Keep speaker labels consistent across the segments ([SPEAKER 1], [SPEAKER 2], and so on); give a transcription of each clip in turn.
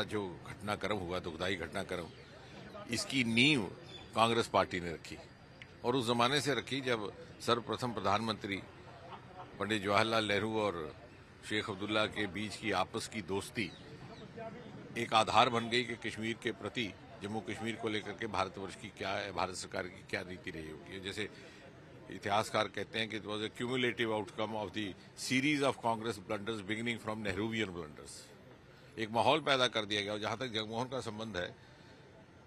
[SPEAKER 1] जो घटनाक्रम हुआ, दुखदाई घटनाक्रम, इसकी नींव कांग्रेस पार्टी ने रखी और उस जमाने से रखी जब सर्वप्रथम प्रधानमंत्री पंडित जवाहरलाल नेहरू और शेख अब्दुल्ला के बीच की आपस की दोस्ती एक आधार बन गई कि कश्मीर के प्रति, जम्मू कश्मीर को लेकर के भारतवर्ष की क्या है, भारत सरकार की क्या नीति रही होगी। जैसे इतिहासकार कहते हैं कि it was a cumulative outcome of the series of Congress blunders beginning from Nehruvian blunders. एक माहौल पैदा कर दिया गया। और जहां तक जगमोहन का संबंध है,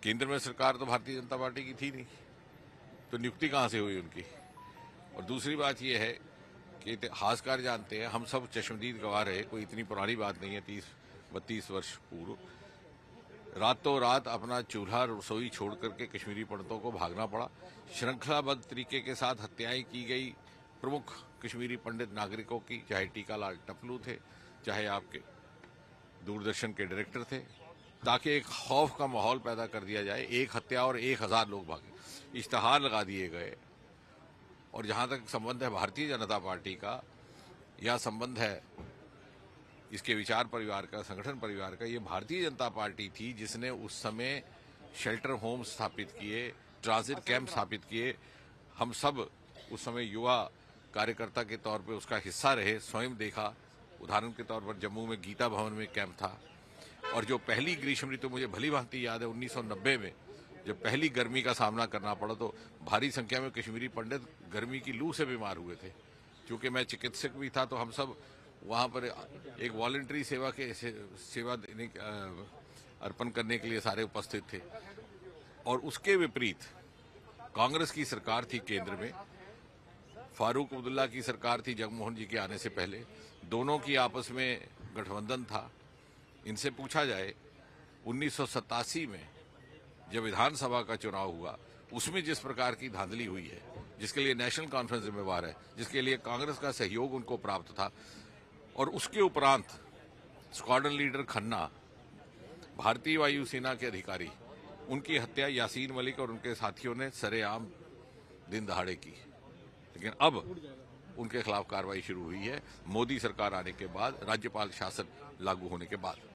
[SPEAKER 1] केंद्र में सरकार तो भारतीय जनता पार्टी की थी नहीं, तो नियुक्ति कहां से हुई उनकी। और दूसरी बात यह है कि इतिहासकार जानते हैं, हम सब चश्मदीद गवाह रहे, कोई इतनी पुरानी बात नहीं है, 30-32 वर्ष पूर्व रातों रात अपना चूल्हा रसोई छोड़ करके कश्मीरी पंडितों को भागना पड़ा। श्रृंखलाबद्ध तरीके के साथ हत्याएं की गई प्रमुख कश्मीरी पंडित नागरिकों की, चाहे टीकालाल टपलू थे, चाहे आपके दूरदर्शन के डायरेक्टर थे, ताकि एक खौफ का माहौल पैदा कर दिया जाए। एक हत्या और 1000 लोग भागे, इश्तहार लगा दिए गए। और जहां तक संबंध है भारतीय जनता पार्टी का, या संबंध है इसके विचार परिवार का, संगठन परिवार का, ये भारतीय जनता पार्टी थी जिसने उस समय शेल्टर होम स्थापित किए, ट्रांजिट कैंप स्थापित किए। हम सब उस समय युवा कार्यकर्ता के तौर पे उसका हिस्सा रहे, स्वयं देखा। उदाहरण के तौर पर जम्मू में गीता भवन में कैंप था। और जो पहली ग्रीष्म ऋतु, मुझे भली भांति याद है, 1990 में जब पहली गर्मी का सामना करना पड़ा तो भारी संख्या में कश्मीरी पंडित गर्मी की लू से बीमार हुए थे। क्योंकि मैं चिकित्सक भी था तो हम सब वहां पर एक वॉलंटरी सेवा देने अर्पण करने के लिए सारे उपस्थित थे। और उसके विपरीत कांग्रेस की सरकार थी केंद्र में, फारूक अब्दुल्ला की सरकार थी जगमोहन जी के आने से पहले, दोनों की आपस में गठबंधन था। इनसे पूछा जाए 1987 में जब विधानसभा का चुनाव हुआ, उसमें जिस प्रकार की धांधली हुई है, जिसके लिए नेशनल कॉन्फ्रेंस जिम्मेवार है, जिसके लिए कांग्रेस का सहयोग उनको प्राप्त था, और उसके उपरांत स्क्वाड्रन लीडर खन्ना, भारतीय वायुसेना के अधिकारी, उनकी हत्या यासीन मलिक और उनके साथियों ने सरेआम दिन दहाड़े की। लेकिन अब उनके खिलाफ कार्रवाई शुरू हुई है मोदी सरकार आने के बाद, राज्यपाल शासन लागू होने के बाद।